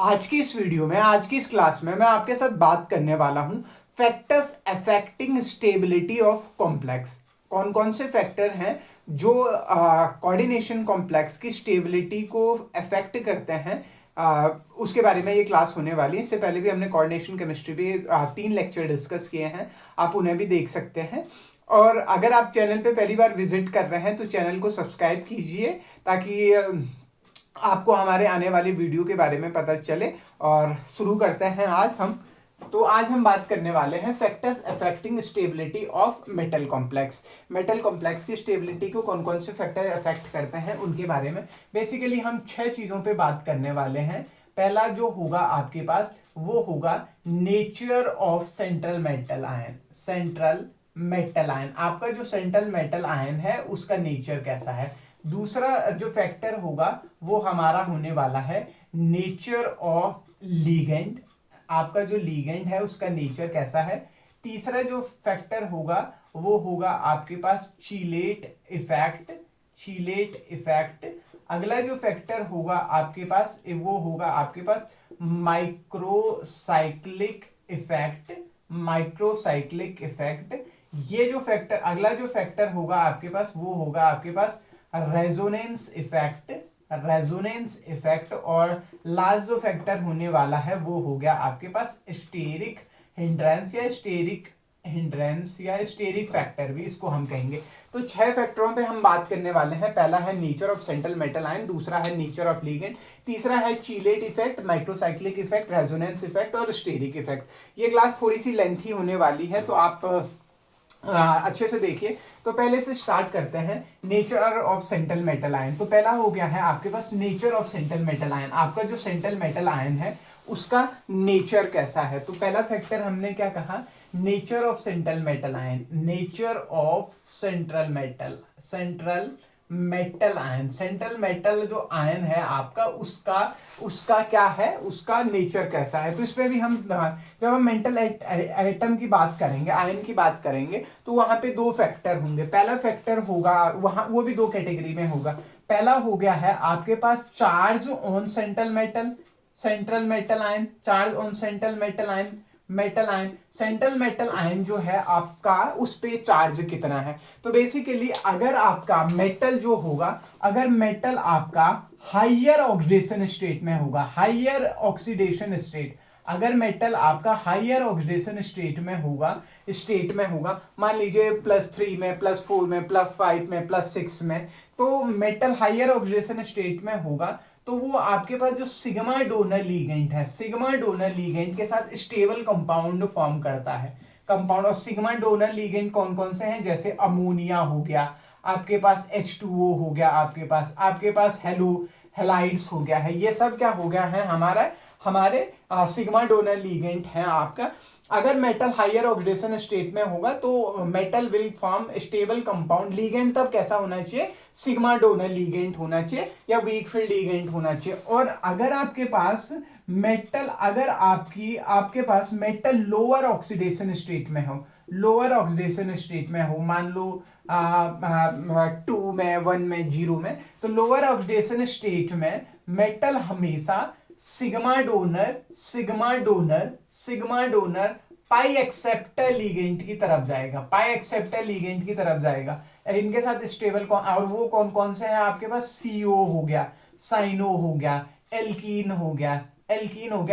आज की इस वीडियो में, आज की इस क्लास में मैं आपके साथ बात करने वाला हूं factors affecting stability of complex. कौन कौन से फैक्टर हैं जो कोऑर्डिनेशन कॉम्प्लेक्स की स्टेबिलिटी को अफेक्ट करते हैं, उसके बारे में ये क्लास होने वाली है। इससे पहले भी हमने कोऑर्डिनेशन केमिस्ट्री पे 3 लेक्चर डिस्कस किए हैं, आप उन्हें भी देख सकते हैं। और अगर आप चैनल पे पहली बार विजिट कर रहे हैं तो चैनल को सब्सक्राइब कीजिए ताकि आपको हमारे आने वाली वीडियो के बारे में पता चले। और शुरू करते हैं आज हम बात करने वाले हैं factors affecting stability of metal complex. Metal complex की स्टेबिलिटी को कौन कौन से फैक्टर अफेक्ट करते हैं उनके बारे में बेसिकली हम 6 चीजों पे बात करने वाले हैं। पहला जो होगा आपके पास वो होगा nature of central metal ion. Central metal ion, आपका जो सेंट्रल मेटल आयन है उसका नेचर कैसा है। दूसरा जो फैक्टर होगा वो हमारा होने वाला है नेचर ऑफ लीगेंड। आपका जो लीगेंड है उसका नेचर कैसा है। तीसरा जो फैक्टर होगा वो होगा आपके पास चीलेट इफेक्ट। चीलेट इफेक्ट। अगला जो फैक्टर होगा आपके पास वो होगा आपके पास माइक्रोसाइक्लिक इफेक्ट। Macrocyclic effect. ये जो फैक्टर, अगला जो फैक्टर होगा आपके पास वो होगा आपके पास रेजोनेंस इफेक्ट। Resonance effect. और लास्ट जो फैक्टर होने वाला है वो हो गया आपके पास स्टेरिक हिंड्रेंस या स्टेरिक हिंड्रेंस या स्टेरिक फैक्टर भी इसको हम कहेंगे। तो 6 फैक्टरों पे हम बात करने वाले हैं। पहला है nature of central metal ion, दूसरा है नेचर ऑफ लीगेंड, तीसरा है chelate effect, macrocyclic effect, resonance effect और स्टेरिक इफेक्ट। ये क्लास थोड़ी सी लेंथी होने वाली है तो आप अच्छे से देखिए। तो पहले से स्टार्ट करते हैं nature of central metal ion. तो पहला हो गया है आपके पास nature of central metal ion. आपका जो सेंट्रल मेटल आयन है उसका नेचर कैसा है। तो पहला फैक्टर हमने क्या कहा, nature of central metal ion. Nature of central metal, central metal ion. Central metal जो आयन है आपका उसका उसका क्या है, उसका नेचर कैसा है। तो इसमें भी हम जब हम मेंटल एटम की बात करेंगे, आयन की बात करेंगे, तो वहां पे 2 फैक्टर होंगे। पहला फैक्टर होगा वहां, वो भी 2 कैटेगरी में होगा। पहला हो गया है आपके पास charge on central metal, central metal ion. Charge on central metal ion, metal ion. Central metal ion जो है आपका उस पे चार्ज कितना है। तो बेसिकली अगर आपका मेटल जो होगा, अगर मेटल आपका हाइयर ऑक्सीडेशन स्टेट में होगा, हाइयर ऑक्सीडेशन स्टेट, अगर मेटल आपका हाइयर ऑक्सीडेशन स्टेट में होगा, मान लीजिए +3 में, +4 में, +5 में, +6 में, तो मेटल हाइयर ऑक्सीडेशन स्टेट में होगा तो वो आपके पास जो सिग्मा डोनर लीगेंट है, सिग्मा डोनर लीगेंट के साथ स्टेबल कंपाउंड फॉर्म करता है। कंपाउंड और सिग्मा डोनर लीगेंट कौन कौन से हैं, जैसे अमोनिया हो गया आपके पास, H2O हो गया आपके पास हेलाइड्स हो गया है। ये सब क्या हो गया है हमारे सिग्मा डोनर लीगेंट है आपका। अगर मेटल हाइयर ऑक्सीडेशन स्टेट में होगा तो metal will form stable compound. Ligand तब कैसा होना चाहिए, सिग्मा डोनर लीगेंट होना चाहिए या वीक फील्ड लीगेंट होना चाहिए। और अगर आपके पास मेटल, अगर आपके पास मेटल लोअर ऑक्सीडेशन स्टेट में हो, लोअर ऑक्सीडेशन स्टेट में हो, मान लो 2 में, 1 में, 0 में, तो लोअर ऑक्सीडेशन स्टेट में मेटल हमेशा सिग्मा डोनर, सिग्मा डोनर पाई एक्सेप्टर लीगेंट की तरफ जाएगा, पाई एक्सेप्टर लीगेंट की तरफ जाएगा। इनके साथ स्टेबल और वो कौन कौन से हैं आपके पास, सीओ हो गया, साइनो हो गया, एल्कीन हो गया,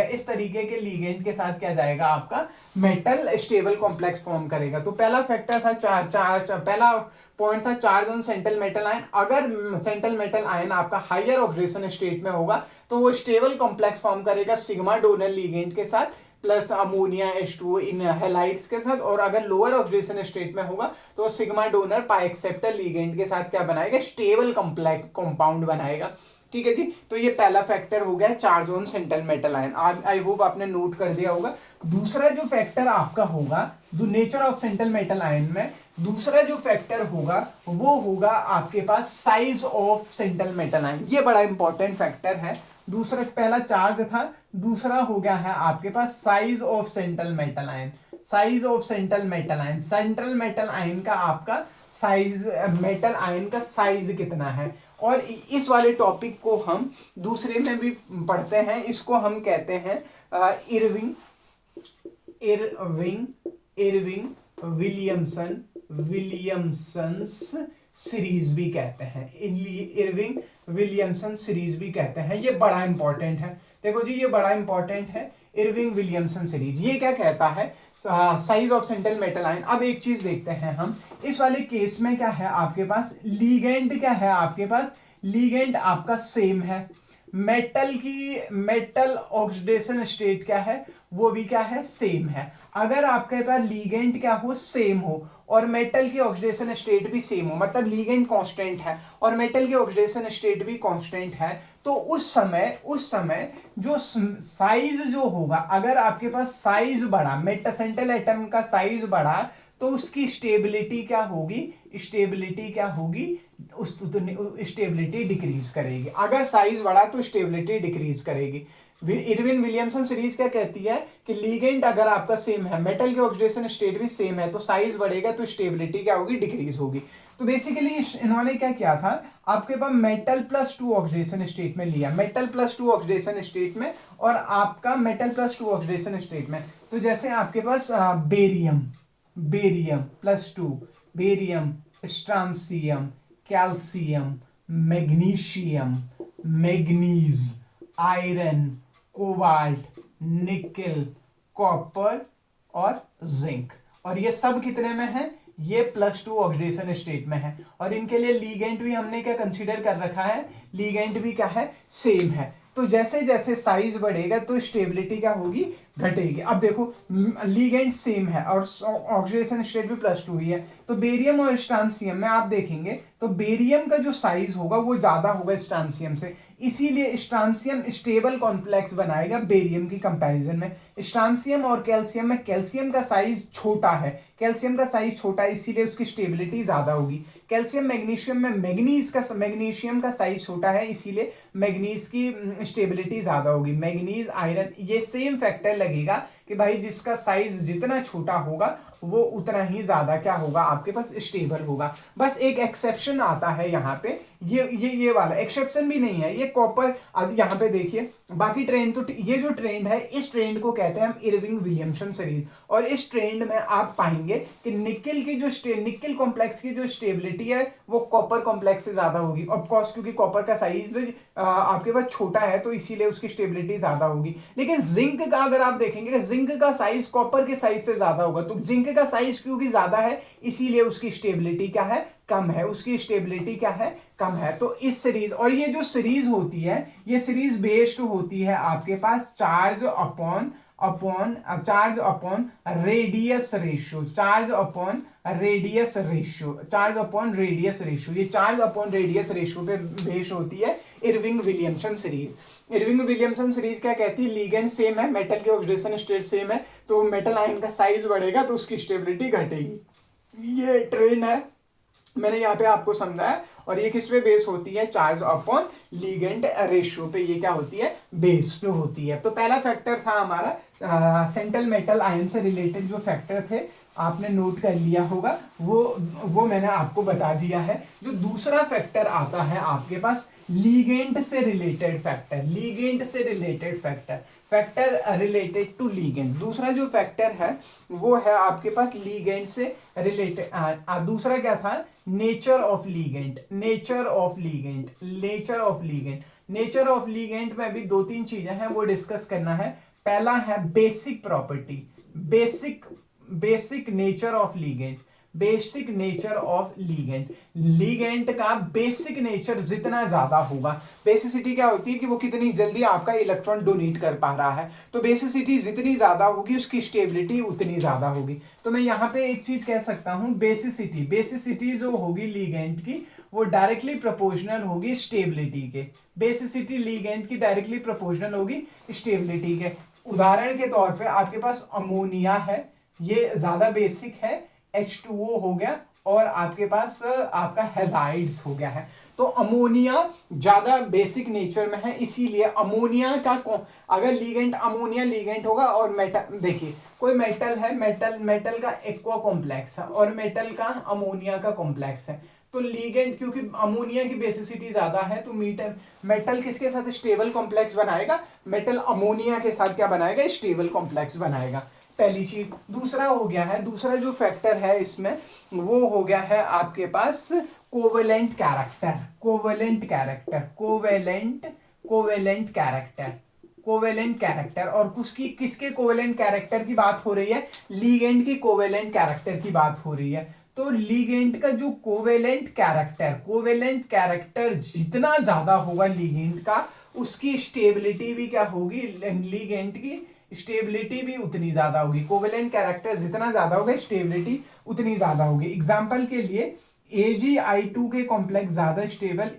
इस तरीके के लीगेंट के साथ क्या जाएगा आपका मेटल स्टेबल कॉम्प्लेक्स फॉर्म करेगा। तो पहला फैक्टर था पहला पॉइंट था charge on central metal ion. अगर सेंट्रल मेटल आयन आपका हाइयर ऑक्सीडेशन स्टेट में होगा तो वो स्टेबल कॉम्प्लेक्स फॉर्म करेगा सिग्मा डोनर लीगेंट के साथ प्लस अमोनिया H2O इन हेलाइड्स के साथ। और अगर लोअर ऑक्सीडेशन स्टेट में होगा तो सिग्मा डोनर पाई एक्सेप्टर लीगेंट के साथ क्या बनाएगा, स्टेबल कॉम्प्लेक्स कंपाउंड बनाएगा। ठीक है जी। तो ये पहला फैक्टर हो गया charge on central metal ion. I hope आपने नोट कर दिया होगा। दूसरा जो फैक्टर आपका होगा nature of central metal ion में, दूसरा जो फैक्टर होगा वो होगा आपके पास size of central metal ion. ये बड़ा इंपॉर्टेंट फैक्टर है। दूसरा, पहला चार्ज था, दूसरा हो गया है आपके पास size of central metal ion. Size of central metal ion, central metal ion का आपका साइज, मेटल आयन का साइज कितना है। और इस वाले टॉपिक को हम दूसरे में भी पढ़ते हैं, इसको हम कहते हैं Irving Irving Irving Williamson's series भी कहते हैं, इरविंग विलियमसन सीरीज भी कहते हैं। ये बड़ा इंपॉर्टेंट है, देखो जी ये बड़ा इंपॉर्टेंट है, इरविंग विलियमसन सीरीज। ये क्या कहता है, size of central metal ion. अब एक चीज देखते हैं हम, इस वाले केस में क्या है आपके पास, लीगेंड क्या है आपके पास, लीगेंड आपका सेम है, मेटल ऑक्सीडेशन स्टेट क्या है, वो भी क्या है, सेम है। अगर आपके पास लीगेंड क्या हो, सेम हो, और मेटल की ऑक्सीडेशन स्टेट भी सेम हो, मतलब लीगेंड कांस्टेंट है और मेटल की ऑक्सीडेशन स्टेट भी कांस्टेंट है, तो उस समय जो साइज जो होगा, अगर आपके पास साइज बढ़ा, मेटासेंट्रल एटम का साइज बढ़ा, तो उसकी स्टेबिलिटी क्या होगी, उस स्टेबिलिटी डिक्रीज करेगी। अगर साइज बढ़ा तो स्टेबिलिटी डिक्रीज करेगी। इरविन विलियमसन सीरीज क्या कहती है कि लीगेंड अगर आपका सेम है, मेटल की ऑक्सीडेशन स्टेट भी सेम है, तो साइज बढ़ेगा तो स्टेबिलिटी क्या होगी, डिक्रीज होगी। तो बेसिकली इन्होंने क्या किया था, आपके पास मेटल +2 ऑक्सीडेशन स्टेट में लिया, मेटल +2 ऑक्सीडेशन स्टेट में, और आपका मेटल +2 ऑक्सीडेशन स्टेट में। तो जैसे आपके पास barium +2, barium, strontium, calcium, magnesium, manganese, iron, cobalt, nickel, copper और जिंक, और ये सब कितने में है, ये +2 ऑक्सीडेशन स्टेट में है। और इनके लिए लीगेंड भी हमने क्या कंसीडर कर रखा है, लीगेंड भी क्या है, सेम है। तो जैसे जैसे साइज बढ़ेगा तो स्टेबिलिटी क्या होगी, घटेगी। अब देखो लीगेंड सेम है और ऑक्सीडेशन स्टेट भी +2 ही है, तो बेरियम और स्ट्रांसियम में आप देखेंगे तो बेरियम का जो साइज होगा वो ज्यादा होगा स्ट्रांसियम से, इसीलिए स्ट्रांसियम स्टेबल कॉम्प्लेक्स बनाएगा बेरियम की कंपैरिजन में। स्ट्रांसियम और कैल्शियम में कैल्शियम का साइज छोटा है, इसीलिए उसकी स्टेबिलिटी ज्यादा होगी। कैल्शियम मैग्नीशियम में मैग्नीशियम का साइज छोटा है, इसीलिए मैग्नीज की स्टेबिलिटी ज्यादा होगी। मैग्नीज, आयरन, ये सेम फैक्टर लगेगा कि भाई जिसका साइज जितना छोटा होगा वो उतना ही ज्यादा क्या होगा, आपके पास स्टेबल होगा। बस एक एक्सेप्शन आता है यहाँ पे, ये वाला एक्सेप्शन भी नहीं है, ये कॉपर। यहाँ पे देखिए बाकी ट्रेंड, तो ये जो ट्रेंड है, इस ट्रेंड को कहते हैं हम इरविंग विलियमसन सीरीज। और इस ट्रेंड में आप पाएंगे कि निकेल कॉम्प्लेक्स की जो स्टेबिलिटी है वो कॉपर कॉम्प्लेक्स से ज्यादा होगी, ऑफ कोर्स क्योंकि कॉपर का साइज आपके पास छोटा है तो इसीलिए उसकी स्टेबिलिटी ज्यादा होगी। लेकिन जिंक का अगर आप देखेंगे, जिंक का साइज कॉपर के साइज से ज्यादा होगा, तो जिंक का साइज क्योंकि ज्यादा है इसीलिए उसकी स्टेबिलिटी क्या है, कम है, उसकी स्टेबिलिटी क्या है, कम है। तो इस सीरीज, और ये जो सीरीज होती है, ये सीरीज बेस्ड होती है आपके पास charge upon radius ratio, charge upon radius ratio, ये चार्ज अपॉन रेडियस रेशियो पे बेस्ड होती है Irving Williamson series. Irving Williamson series क्या कहती है, लीगेंड सेम है, मेटल की ऑक्सीडेशन स्टेट सेम है, तो मेटल आयन का साइज बढ़ेगा तो उसकी स्टेबिलिटी घटेगी। ये ट्रेंड है, मैंने यहाँ पे आपको समझाया। और ये किस पे बेस होती है, चार्ज अपॉन लीगेंड रेशियो पे ये क्या होती है, बेस्ड होती है। तो पहला फैक्टर था हमारा सेंट्रल मेटल आयन से रिलेटेड जो फैक्टर थे, आपने नोट कर लिया होगा, वो मैंने आपको बता दिया है। जो दूसरा फैक्टर आता है आपके पास लीगेंड से related factor related to ligand. दूसरा जो फैक्टर है वो है आपके पास लीगेंड से रिलेटेड। दूसरा क्या था, नेचर ऑफ लीगेंड में भी 2-3 चीजें हैं वो डिस्कस करना है। पहला है basic property, basic nature of ligand. Ligand का बेसिक नेचर जितना ज्यादा होगा, बेसिसिटी क्या होती है कि वो कितनी जल्दी आपका इलेक्ट्रॉन डोनेट कर पा रहा है, तो बेसिसिटी जितनी ज्यादा होगी उसकी स्टेबिलिटी उतनी ज्यादा होगी। तो मैं यहां पे एक चीज कह सकता हूं, बेसिसिटी जो होगी लीगेंड की वो डायरेक्टली प्रोपोर्शनल होगी स्टेबिलिटी के। बेसिसिटी लीगेंड की डायरेक्टली प्रोपोर्शनल होगी स्टेबिलिटी के। उदाहरण के तौर पे आपके पास अमोनिया है, ये ज्यादा बेसिक है, H2O हो गया, और आपके पास आपका हैलाइड्स हो गया है। तो अमोनिया ज्यादा बेसिक नेचर में है, इसीलिए अमोनिया का अगर लीगेंड, अमोनिया लीगेंड होगा, और मेटल देखिए कोई मेटल है, मेटल का एक्वा कॉम्प्लेक्स है और मेटल का अमोनिया का कॉम्प्लेक्स है, तो लीगेंड, क्योंकि अमोनिया की बेसिसिटी ज्यादा है, तो मेटल किसके साथ स्टेबल कॉम्प्लेक्स बनाएगा? मेटल अमोनिया के साथ क्या बनाएगा? स्टेबल कॉम्प्लेक्स बनाएगा। पहली चीज। दूसरा हो गया है, दूसरा जो फैक्टर है इसमें वो हो गया है आपके पास covalent character. Covalent character, covalent character, covalent character. और उसकी किसके कोवेलेंट कैरेक्टर की बात हो रही है? लीगेंड की कोवेलेंट कैरेक्टर की बात हो रही है। तो लीगेंड का जो कोवेलेंट कैरेक्टर जितना ज्यादा होगा लीगेंड का, उसकी स्टेबिलिटी भी क्या होगी? लीगेंड की स्टेबिलिटी भी उतनी ज्यादा होगी। कोवेलेंट कैरेक्टर जितना ज्यादा होगा, स्टेबिलिटी उतनी ज्यादा होगी। एग्जांपल के लिए AgI2 के कॉम्प्लेक्स ज्यादा स्टेबल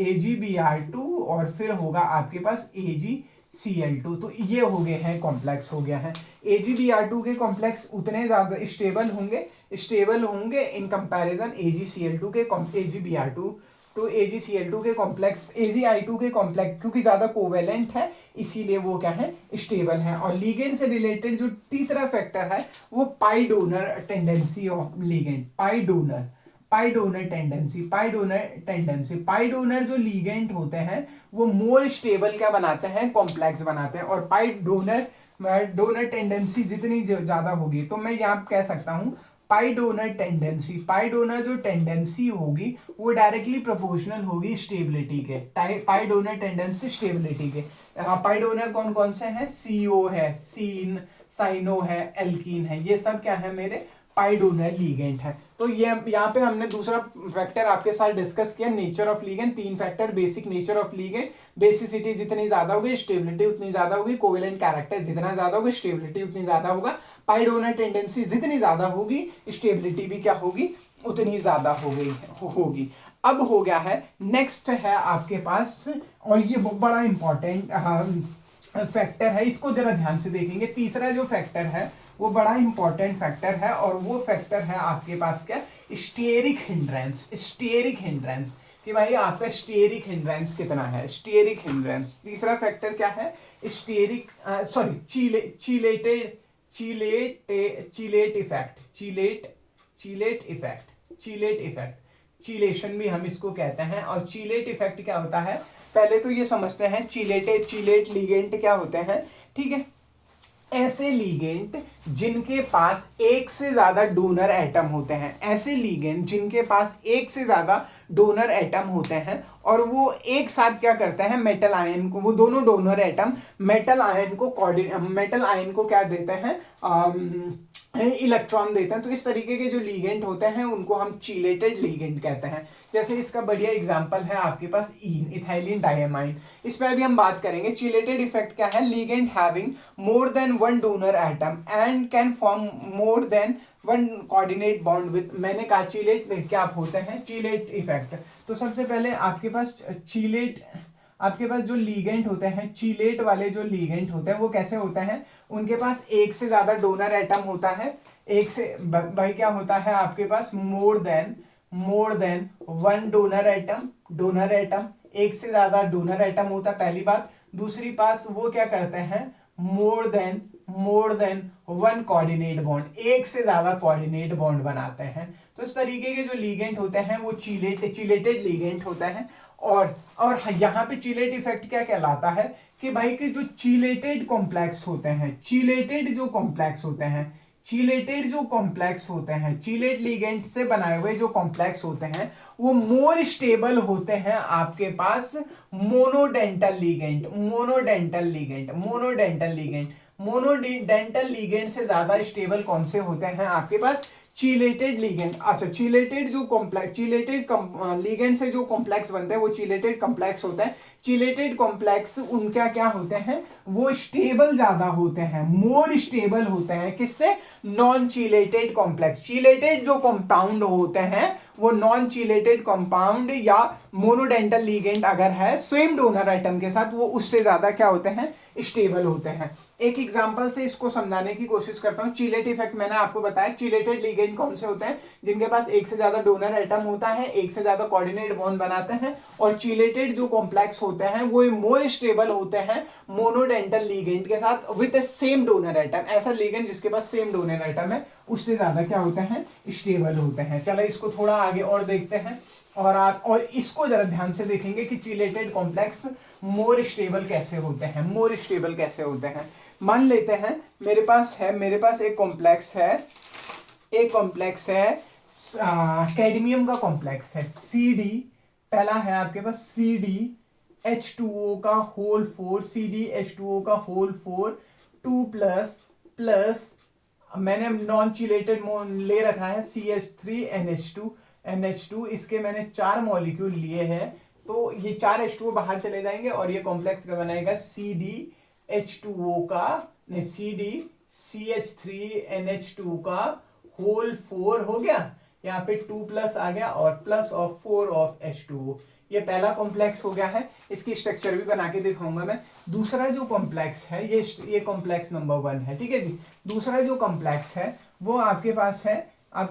AgBr2 और फिर होगा आपके पास AgCl2। तो ये हो गए हैं कॉम्प्लेक्स, हो गया है। AgBr2 के कॉम्प्लेक्स उतने ज्यादा स्टेबल होंगे इन कंपैरिजन AgCl2 के AgBr2 तो AgCl2 के कॉम्प्लेक्स, AgI2 के कॉम्प्लेक्स, क्योंकि ज्यादा कोवेलेंट है इसीलिए वो क्या है? स्टेबल है। और लीगेंड से रिलेटेड जो तीसरा फैक्टर है वो pi donor tendency of ligand. Pi donor tendency. Pi donor जो लीगेंड होते हैं वो मोर स्टेबल क्या बनाते हैं? कॉम्प्लेक्स बनाते हैं। और पाई डोनर टेंडेंसी जितनी ज्यादा होगी, तो मैं यहाँ कह सकता हूं पाई डोनर जो टेंडेंसी होगी वो डायरेक्टली प्रोपोर्शनल होगी स्टेबिलिटी के। पाई डोनर टेंडेंसी स्टेबिलिटी के। पाई डोनर कौन कौन से हैं? CO है, साइनो है, एल्कीन है, ये सब क्या है? मेरे पाई डोनर लीगेंड है। तो ये यहाँ पे हमने दूसरा फैक्टर आपके साथ डिस्कस किया, nature of ligand. 3 factor, basic nature of ligand, basicity जितनी ज्यादा होगी स्टेबिलिटी उतनी ज्यादा होगी, कोवेलेंट कैरेक्टर जितना ज्यादा होगा स्टेबिलिटी उतनी ज्यादा होगा, पाई डोनर टेंडेंसी जितनी ज्यादा होगी स्टेबिलिटी भी क्या होगी? उतनी ज्यादा होगी। अब हो गया है, नेक्स्ट है आपके पास, और ये बड़ा इंपॉर्टेंट फैक्टर है, इसको जरा ध्यान से देखेंगे। तीसरा जो फैक्टर है वो बड़ा इंपॉर्टेंट फैक्टर है, और वो फैक्टर है आपके पास क्या? Steric hindrance. कि भाई आपका स्टेरिक हिंड्रेंस कितना है? Steric hindrance. तीसरा फैक्टर क्या है? चीलेट इफेक्ट, चीलेशन भी हम इसको कहते हैं। और चीलेट इफेक्ट क्या होता है? पहले तो ये समझते हैं चीलेट लीगेंट क्या होते हैं, ठीक है? ऐसे लीगेंट जिनके पास एक से ज्यादा डोनर एटम होते हैं, ऐसे लीगेंट जिनके पास एक से ज्यादा डोनर एटम होते हैं, और वो एक साथ क्या करते हैं? मेटल आयन को, वो दोनों डोनर एटम मेटल आयन को क्या देते हैं? इलेक्ट्रॉन देते हैं। तो इस तरीके के जो लीगेंट होते हैं उनको हम चीलेटेड लीगेंट कहते हैं। जैसे इसका बढ़िया एग्जांपल है आपके पास इथाइलिन डायमाइन। इस पर भी हम बात करेंगे। चीलेटेड इफेक्ट क्या है? Ligand having more than one donor atom and can form more than one coordinate bond with. मैंने कहा चीलेट क्या होते हैं? चीलेट इफेक्ट। तो सबसे पहले आपके पास जो लीगेंट होते हैं, चीलेट वाले जो लीगेंट होते हैं वो कैसे होते हैं? उनके पास एक से ज्यादा डोनर एटम होता है। एक से भाई क्या होता है आपके पास? More than one donor atom, एक से ज्यादा डोनर एटम होता है, पहली बात। दूसरी बात, वो क्या करते हैं? मोर देन वन कोऑर्डिनेट बॉन्ड, एक से ज्यादा कोऑर्डिनेट बॉन्ड बनाते हैं। तो इस तरीके के जो लीगेंट होते हैं वो चीलेटेड लीगेंट होता है। और यहाँ पे चीलेट इफेक्ट क्या कहलाता है? कि भाई के जो चीलेटेड कॉम्प्लेक्स होते हैं, चीलेटेड जो कॉम्प्लेक्स होते हैं, चीलेट लीगेंट से बनाए हुए जो कॉम्प्लेक्स होते हैं वो मोर स्टेबल होते हैं आपके पास मोनोडेंटल लीगेंट से ज्यादा स्टेबल कौन से होते हैं आपके पास? चीलेटेड लीगेंड। अच्छा, चीलेटेड लीगेंड से जो कॉम्प्लेक्स बनते हैं वो चीलेटेड कॉम्प्लेक्स होता है। चीलेटेड कॉम्प्लेक्स उनका क्या होते हैं? वो स्टेबल ज्यादा होते हैं, मोर स्टेबल होते हैं। किससे? Non चीलेटेड complex. चीलेटेड जो कंपाउंड होते हैं वो नॉन चीलेटेड कंपाउंड या मोनोडेंटल लीगेंड अगर है सेम डोनर एटम के साथ, वो उससे ज्यादा क्या होते हैं, स्टेबल होते हैं। एक एग्जांपल से इसको समझाने की कोशिश करता हूं। चिलेट इफेक्ट मैंने आपको बताया, चिलेटेड लीगेंड कौन से होते हैं, जिनके पास एक से ज्यादा डोनर एटम होता है, एक से ज्यादा कोऑर्डिनेट बॉन्ड बनाते हैं, और चिलेटेड जो कॉम्प्लेक्स होते हैं वो मोर स्टेबल होते हैं मोनोडेंटल लीगेंड के साथ विद सेम डोनर एटम। ऐसा लीगेंड जिसके पास सेम डोनर एटम है उससे ज्यादा क्या होते हैं, स्टेबल होते हैं। चलो इसको थोड़ा आगे और देखते हैं, और इसको जरा ध्यान से देखेंगे कि चिलेटेड कॉम्प्लेक्स मोर स्टेबल कैसे होते हैं, मोर स्टेबल कैसे होते हैं। मान लेते हैं मेरे पास एक कॉम्प्लेक्स है, कैडमियम का कॉम्प्लेक्स है CD। पहला है आपके पास CdH2O का होल 4, CdH2O का होल 4 2 प्लस मैंने नॉन चिलेटेड ले रखा है CH3NH2। इसके मैंने 4 मॉलिक्यूल लिए हैं, तो ये 4 H2O बाहर चले जाएंगे और ये कॉम्प्लेक्स का बनाएगा CdH2O का CH3NH2 का होल 4 हो गया। यहाँ पे 2 प्लस आ गया और प्लस ऑफ 4 ऑफ H2O। ये पहला कॉम्प्लेक्स हो गया है, इसकी स्ट्रक्चर भी बना के दिखाऊंगा मैं। दूसरा जो कॉम्प्लेक्स है ये कॉम्प्लेक्स नंबर 1 है, ठीक है जी। दूसरा जो कॉम्प्लेक्स है वो आपके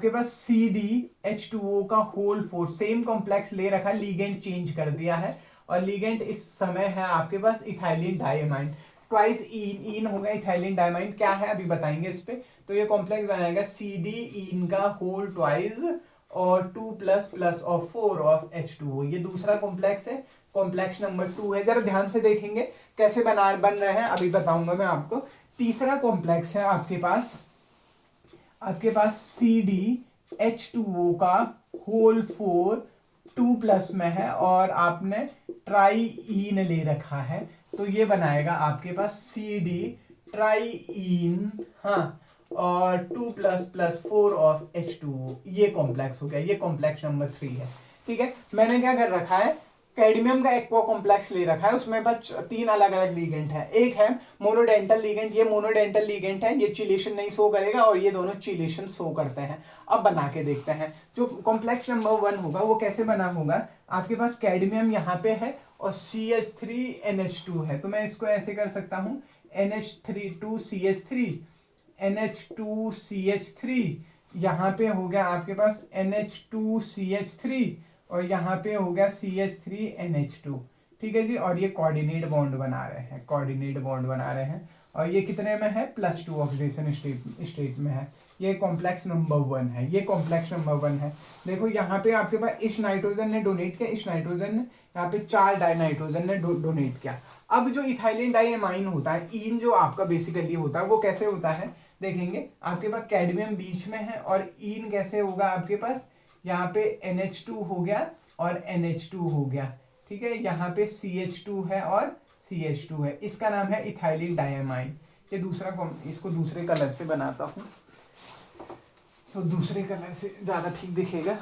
पास CdH2O का होल 4, सेम कॉम्प्लेक्स ले रखा, लीगेंड चेंज कर दिया है, और लीगेंड इस समय है आपके पास इथाइलिन डायमाइड। ट्वाइस इन हो गया इथाइलिन डायमाइड, क्या है अभी बताएंगे इस पे। तो ये कॉम्प्लेक्स बनाएगा CD इन का होल ट्वाइस और 2 प्लस ऑफ 4 ऑफ H2O। ये दूसरा कॉम्प्लेक्स है, कॉम्प्लेक्स नंबर 2 है। जरा ध्यान से देखेंगे कैसे बन रहे हैं, अभी बताऊंगा मैं आपको। तीसरा कॉम्प्लेक्स है आपके पास CdH2O का होल 4 2 प्लस में है और आपने ट्राईइन ले रखा है, तो ये बनाएगा आपके पास CD ट्राईइन, हाँ, और 2 प्लस 4 ऑफ H2O। ये कॉम्प्लेक्स हो गया, ये कॉम्प्लेक्स नंबर 3 है, ठीक है। मैंने क्या कर रखा है, कैडमियम का एक्वा कॉम्प्लेक्स ले रखा है, उसमें बस 3 अलग अलग लीगेंट है। एक है मोनोडेंटल लीगेंट, ये मोनोडेंटल लीगेंट है, ये चिलेशन नहीं शो करेगा, और ये दोनों चिलेशन शो करते हैं। अब बना के देखते हैं। जो कॉम्प्लेक्स नंबर 1 होगा वो कैसे बना होगा, आपके पास कैडमियम यहाँ पे है और CH3NH2 है, तो मैं इसको ऐसे कर सकता हूँ NH3 यहाँ पे हो गया आपके पास NH2CH3 और यहाँ पे हो गया CH3NH2, ठीक है जी। और ये कोऑर्डिनेट बॉन्ड बना रहे हैं, और ये कितने में है, +2 ऑक्सीडेशन स्टेट में है। ये कॉम्प्लेक्स नंबर 1 है, देखो यहाँ पे आपके पास इस नाइट्रोजन ने डोनेट किया, इस नाइट्रोजन ने, यहाँ पे 4 डाइनाइट्रोजन ने डोनेट किया। अब जो इथाइलिन डाइमाइन होता है, इन जो आपका बेसिकली होता है वो कैसे होता है देखेंगे। आपके पास कैडमियम बीच में है और इन कैसे होगा आपके पास, यहाँ पे NH2 हो गया और NH2 हो गया, ठीक है। यहाँ पे CH2 है और CH2 है, इसका नाम है इथाइलिन डायमाइड। ये दूसरा, इसको दूसरे कलर से बनाता हूँ तो दूसरे कलर से ज्यादा ठीक दिखेगा,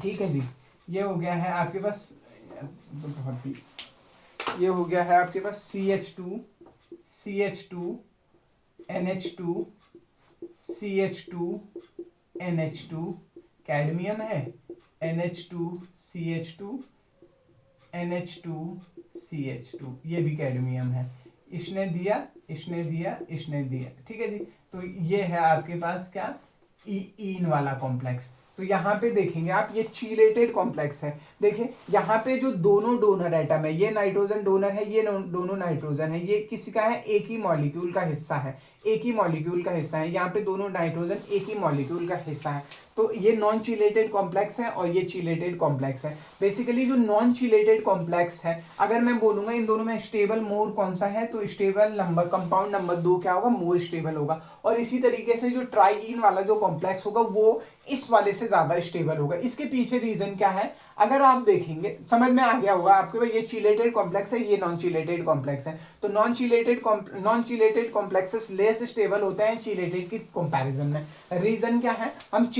ठीक है जी। ये हो गया है आपके पास, ये हो गया है आपके पास CH2 NH2 CH2 NH2, cadmium है NH2 CH2 NH2 ये भी कैडमियम है, इसने दिया, ठीक है जी। तो ये है आपके पास क्या, इन वाला कॉम्प्लेक्स। तो यहाँ पे देखेंगे आप, ये चीलेटेड कॉम्प्लेक्स है। देखिए यहाँ पे जो दोनों डोनर एटम है, ये नाइट्रोजन डोनर है, ये दोनों नाइट्रोजन है, ये किसी का है, एक ही मॉलिक्यूल का हिस्सा है, यहाँ पे दोनों नाइट्रोजन एक ही मॉलिक्यूल का हिस्सा है। तो ये नॉन चिलेटेड कॉम्प्लेक्स है और ये चिलेटेड कॉम्प्लेक्स है। बेसिकली जो नॉन चिलेटेड कॉम्प्लेक्स है, अगर मैं बोलूंगा इन दोनों में स्टेबल मोर कौन सा है, तो स्टेबल नंबर, कंपाउंड नंबर 2 क्या होगा, मोर स्टेबल होगा। और इसी तरीके से जो ट्राईइन वाला जो कॉम्प्लेक्स होगा वो इस वाले से ज्यादा स्टेबल होगा। इसके पीछे रीजन क्या है, अगर आप देखेंगे समझ में आ गया होगा आपके पास, ये चिलेटेड कॉम्प्लेक्स है, ये नॉन चिलेटेड कॉम्प्लेक्स है। तो non chelated complexes less stable होते हैं चिलेटेड की कंपैरिजन में। रीजन क्या है, हम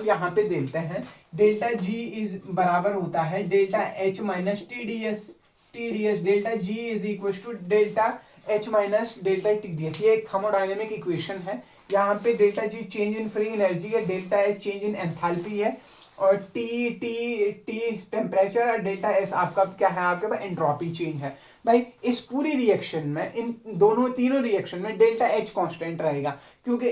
यहाँ पे देते हैं डेल्टा G इज बराबर होता है delta H minus TdS, delta G is equal to delta H minus delta TdS। ये एक थर्मोडायनेमिक इक्वेशन है। यहाँ पे delta G change in free energy है, delta H change in enthalpy है, और टी टी टी टेम्परेचर और delta S आपका क्या है, आपके पास एंट्रोपी चेंज है। भाई इस पूरी रिएक्शन में, इन दोनों तीनों रिएक्शन में डेल्टा एच कांस्टेंट रहेगा, क्योंकि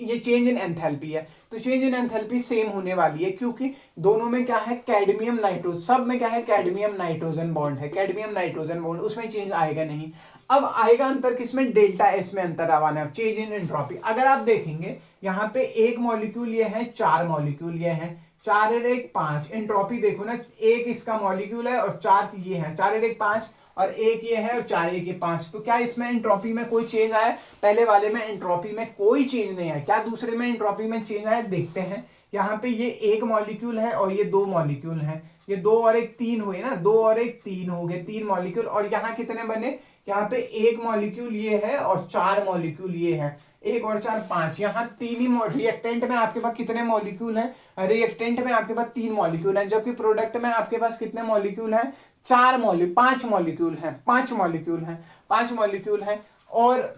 ये चेंज इन एंथैल्पी है, तो चेंज इन एंथैल्पी सेम होने वाली है, क्योंकि दोनों में क्या है, कैडमियम नाइट्रोजन, सब में क्या है, कैडमियम नाइट्रोजन बॉन्ड है, कैडमियम नाइट्रोजन बॉन्ड, उसमें चेंज आएगा नहीं। अब आएगा अंतर किसमें, डेल्टा एस में अंतर आवाना है, चेंज इन एंट्रोपी। अगर आप देखेंगे यहाँ पे एक मॉलिक्यूल ये है, चार मॉलिक्यूल ये है, 4 और 1 5, एंट्रोपी देखो ना, एक इसका मॉलिक्यूल है और 4 ये है, 4 और 1 5 और एक ये है और 4 1 ये 5, तो क्या इसमें एंट्रोपी में कोई चेंज आया, पहले वाले में एंट्रोपी में कोई चेंज नहीं आया, क्या दूसरे में एंट्रोपी में चेंज आया, देखते हैं। यहाँ पे ये एक मॉलिक्यूल है और ये दो मॉलिक्यूल है, ये 2 और 1 3 हुए ना, 2 और 1 3 हो गए, 3 मॉलिक्यूल, और यहाँ कितने बने, यहाँ पे एक मॉलिक्यूल ये है और 4 मॉलिक्यूल ये है, 1 और 4 5, यहाँ तीन ही रिएक्टेंट में आपके पास कितने मॉलिक्यूल हैं, रिएक्टेंट में आपके पास 3 मॉलिक्यूल हैं, जबकि प्रोडक्ट में आपके पास कितने मॉलिक्यूल हैं, 5 मॉलिक्यूल हैं, 5 मॉलिक्यूल हैं, 5 मॉलिक्यूल हैं, और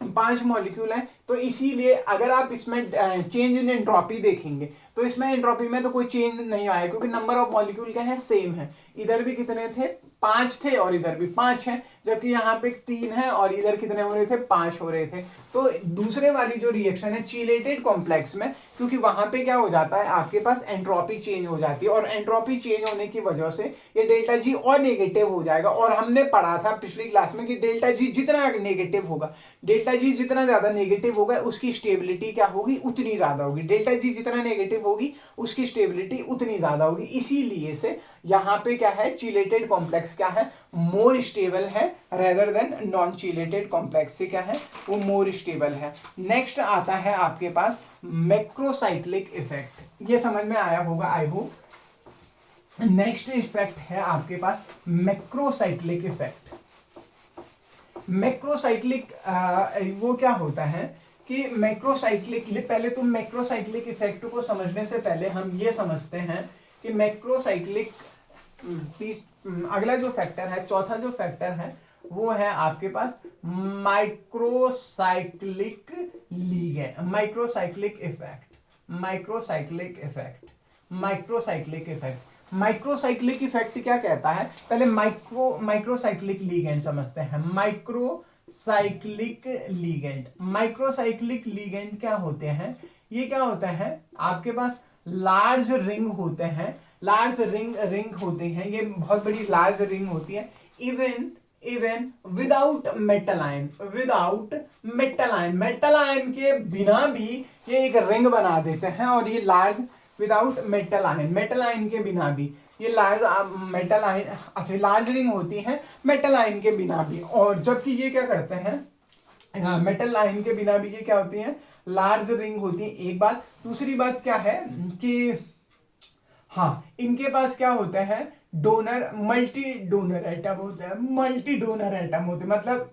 5 मॉलिक्यूल हैं, तो इसीलिए अगर आप इसमें चेंज इन एंट्रोपी देखेंगे तो इसमें एंट्रोपी में तो कोई चेंज नहीं आया, क्योंकि नंबर ऑफ मॉलिक्यूल क्या है, सेम है, इधर भी कितने थे, 5 थे और इधर भी 5 हैं, जबकि यहाँ पे 3 है और इधर कितने हो रहे थे, 5 हो रहे थे। तो दूसरे वाली जो रिएक्शन है चिलेटेड कॉम्प्लेक्स में, क्योंकि वहां पे क्या हो जाता है, आपके पास एंट्रोपी चेंज हो जाती है, और एंट्रोपी चेंज होने की वजह से ये डेल्टा जी और नेगेटिव हो जाएगा, और हमने पढ़ा था पिछली क्लास में कि डेल्टा जी जितना नेगेटिव होगा, डेल्टा जी जितना ज्यादा नेगेटिव होगा उसकी स्टेबिलिटी क्या होगी, उतनी ज्यादा होगी, डेल्टा जी जितना नेगेटिव होगी उसकी स्टेबिलिटी उतनी ज्यादा होगी, इसीलिए से यहाँ पे क्या है, चिलेटेड कॉम्प्लेक्स क्या है, मोर स्टेबल है rather than non chelated complex से क्या है, वो मोर स्टेबल है। नेक्स्ट आता है आपके पास मैक्रोसाइक्लिक इफेक्ट, ये समझ में आया होगा आई होप। नेक्स्ट इफेक्ट है आपके पास मैक्रोसाइक्लिक इफेक्ट। मैक्रोसाइक्लिक वो क्या होता है कि मैक्रोसाइक्लिक, पहले तुम मैक्रोसाइक्लिक इफेक्ट को समझने से पहले हम ये समझते हैं कि मैक्रोसाइक्लिक, अगला जो फैक्टर है, चौथा जो फैक्टर है वो है आपके पास macrocyclic ligand, macrocyclic effect, macrocyclic effect, macrocyclic effect. Macrocyclic effect क्या कहता है, पहले माइक्रोसाइक्लिक लीगेंड समझते हैं। माइक्रोसाइक्लिक लीगेंड, माइक्रोसाइक्लिक लीगेंड क्या होते हैं, ये क्या होता है, आपके पास लार्ज रिंग होते हैं, लार्ज रिंग होते हैं, ये बहुत बड़ी लार्ज रिंग होती है, even without metal ion, without metal ion, metal ion के बिना भी ये एक रिंग बना देते हैं, और ये large without metal ion, metal ion के बिना भी ये लार्ज मेटल आयन, अच्छा लार्ज रिंग होती है मेटल आयन के बिना भी, और जबकि ये क्या करते हैं, मेटल आयन के बिना भी ये क्या होती है, लार्ज रिंग होती है, एक बात। दूसरी बात क्या है कि हाँ, इनके पास क्या होते हैं, डोनर, मल्टी डोनर एटम होते हैं, मल्टी डोनर एटम होते हैं, मतलब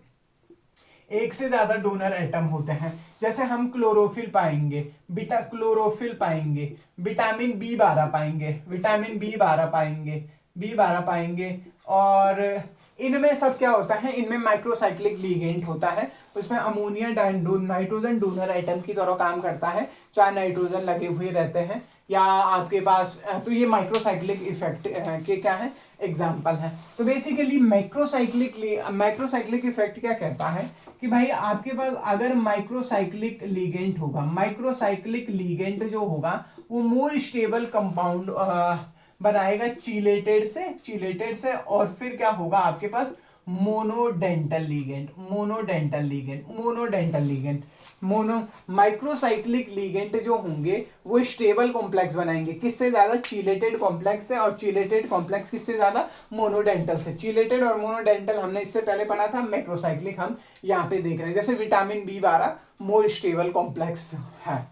एक से ज्यादा डोनर एटम होते हैं। जैसे हम क्लोरोफिल पाएंगे, बीटा क्लोरोफिल पाएंगे, विटामिन B12 पाएंगे, विटामिन B12 पाएंगे, B12 पाएंगे, और इनमें सब क्या होता है, इनमें माइक्रोसाइक्लिक लीगेंड होता है, उसमें अमोनिया नाइट्रोजन डोनर एटम की तरह काम करता है, 4 नाइट्रोजन लगे हुए रहते हैं, या आपके पास, तो ये माइक्रोसाइक्लिक इफेक्ट के क्या है, एग्जाम्पल है। तो बेसिकली माइक्रोसाइक्लिक इफेक्ट क्या कहता है कि भाई आपके पास अगर माइक्रोसाइक्लिक लीगेंट होगा, माइक्रोसाइक्लिक लीगेंट जो होगा वो मोर स्टेबल कंपाउंड बनाएगा चिलेटेड से, और फिर क्या होगा आपके पास, मोनोडेंटल ligand, मोनोडेंटल ligand, मोनोडेंटल ligand, microcyclic ligand जो होंगे वो स्टेबल कॉम्प्लेक्स बनाएंगे, किससे ज्यादा, चिलेटेड कॉम्प्लेक्स से, और चिलेटेड कॉम्प्लेक्स किससे ज्यादा, मोनोडेंटल से। चिलेटेड और मोनोडेंटल हमने इससे पहले पढ़ा था, मैक्रोसाइक्लिक हम यहाँ पे देख रहे हैं, जैसे vitamin B12 more stable complex है,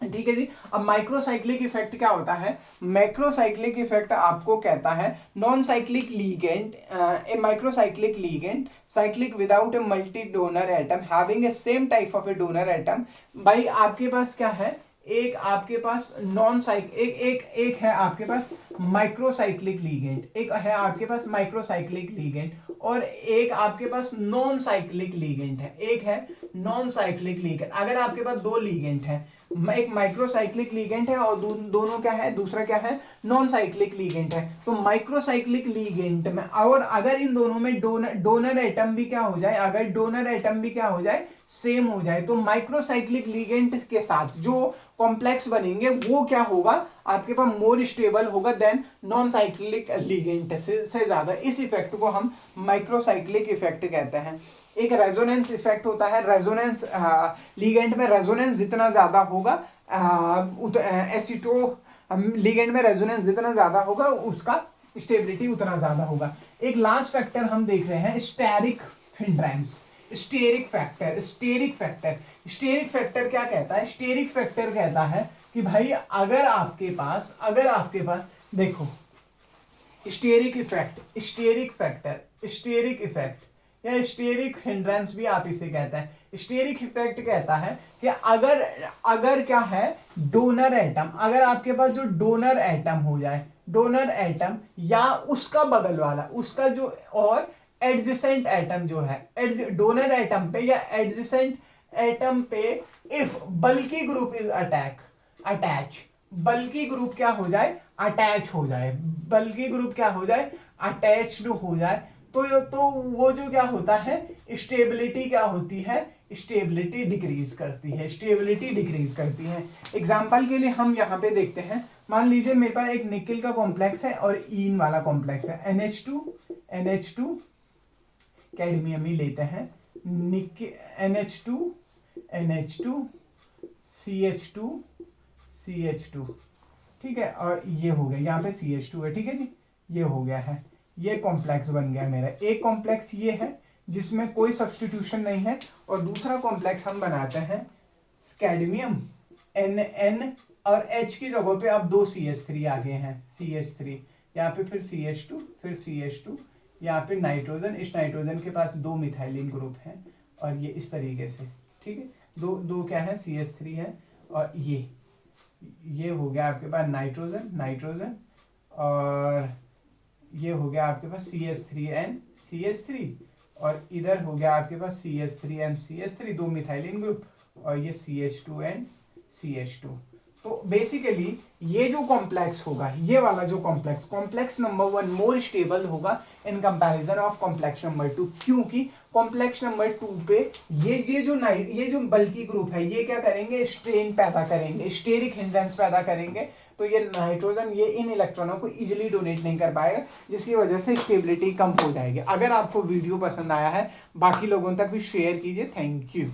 ठीक है जी। अब माइक्रोसाइक्लिक इफेक्ट क्या होता है, माइक्रोसाइक्लिक इफेक्ट आपको कहता है non cyclic ligand, a macrocyclic ligand cyclic without a multi donor atom having a same type of a donor atom. भाई आपके पास क्या है, एक आपके पास नॉन साइक एक है आपके पास माइक्रोसाइक्लिक लीगेंट, एक है आपके पास माइक्रोसाइक्लिक लीगेंट, और एक आपके पास नॉन साइक्लिक लीगेंट है, एक है नॉन साइक्लिक लीगेंट। अगर आपके पास दो लीगेंट है, एक माइक्रोसाइक्लिक लिगेंड है और दोनों क्या है, दूसरा क्या है, नॉन साइक्लिक लिगेंड है। तो माइक्रोसाइक्लिक लिगेंड में और अगर इन दोनों में डोनर एटम भी क्या हो जाए, अगर डोनर एटम भी क्या हो जाए, सेम हो जाए, तो माइक्रोसाइक्लिक लिगेंड के साथ जो कॉम्प्लेक्स बनेंगे वो क्या होगा आपके पास, मोर स्टेबल होगा देन नॉन साइक्लिक लिगेंड से ज्यादा। इस इफेक्ट को हम माइक्रोसाइक्लिक इफेक्ट कहते हैं। एक रेजोनेंस इफेक्ट होता है, रेजोनेंस लिगेंड में रेजोनेंस जितना ज्यादा होगा, एसिटो लिगेंड में रेजोनेंस जितना ज्यादा होगा उसका स्टेबिलिटी उतना ज्यादा होगा। एक लास्ट फैक्टर हम देख रहे हैं, steric hindrance, steric factor. Steric factor क्या कहता है, स्टेरिक फैक्टर कहता है कि भाई अगर आपके पास देखो, स्टेरिक इफेक्ट या स्टेरिक हिंड्रेंस भी आप इसे कहते हैं। स्टेरिक इफेक्ट कहता है कि अगर क्या है, डोनर एटम, अगर आपके पास जो डोनर एटम हो जाए, डोनर एटम या उसका बगल वाला, उसका जो और एडजेसेंट एटम जो है, डोनर एटम पे या एडजेसेंट एटम पे if bulky group is attach, bulky group क्या हो जाए, अटैच हो जाए, बल्की ग्रुप क्या हो जाए, अटैच्ड हो जाए, तो वो जो क्या होता है, स्टेबिलिटी क्या होती है, स्टेबिलिटी डिक्रीज करती है। एग्जांपल के लिए हम यहाँ पे देखते हैं, मान लीजिए मेरे पास एक निकेल का कॉम्प्लेक्स है और ईन वाला कॉम्प्लेक्स है, NH2 कैडमियम ही लेते हैं, NH2 CH2 ठीक है, और ये हो गया, यहाँ पे CH2 है, ठीक है जी, ये हो गया है, ये कॉम्प्लेक्स बन गया मेरा। एक कॉम्प्लेक्स ये है जिसमें कोई सब्स्टिट्यूशन नहीं है, और दूसरा कॉम्प्लेक्स हम बनाते हैं कैडमियम N और H की जगह पे अब 2 CH3 आ गए हैं, CH3, यहाँ पे फिर CH2, यहाँ पे नाइट्रोजन, इस नाइट्रोजन के पास 2 मिथाइलिन ग्रुप हैं, और ये इस तरीके से, ठीक है, दो क्या है, CH3 है, और ये हो गया आपके पास नाइट्रोजन, और ये हो गया आपके पास CH3N CH3, और इधर हो गया आपके पास CH3M CH3, 2 मिथाइलिन ग्रुप, और ये CH2N CH2। तो बेसिकली ये जो कॉम्प्लेक्स होगा, ये वाला जो कॉम्प्लेक्स नंबर 1 मोर स्टेबल होगा in comparison of complex number 2, क्योंकि कॉम्प्लेक्स नंबर 2 पे ये जो बल्की ग्रुप है, ये क्या करेंगे, स्ट्रेन पैदा करेंगे, स्टेरिक हिंड्रेंस पैदा करेंगे, तो ये नाइट्रोजन ये इन इलेक्ट्रॉनों को इजीली डोनेट नहीं कर पाएगा, जिसकी वजह से स्टेबिलिटी कम हो जाएगी। अगर आपको वीडियो पसंद आया है, बाकी लोगों तक भी शेयर कीजिए। Thank you.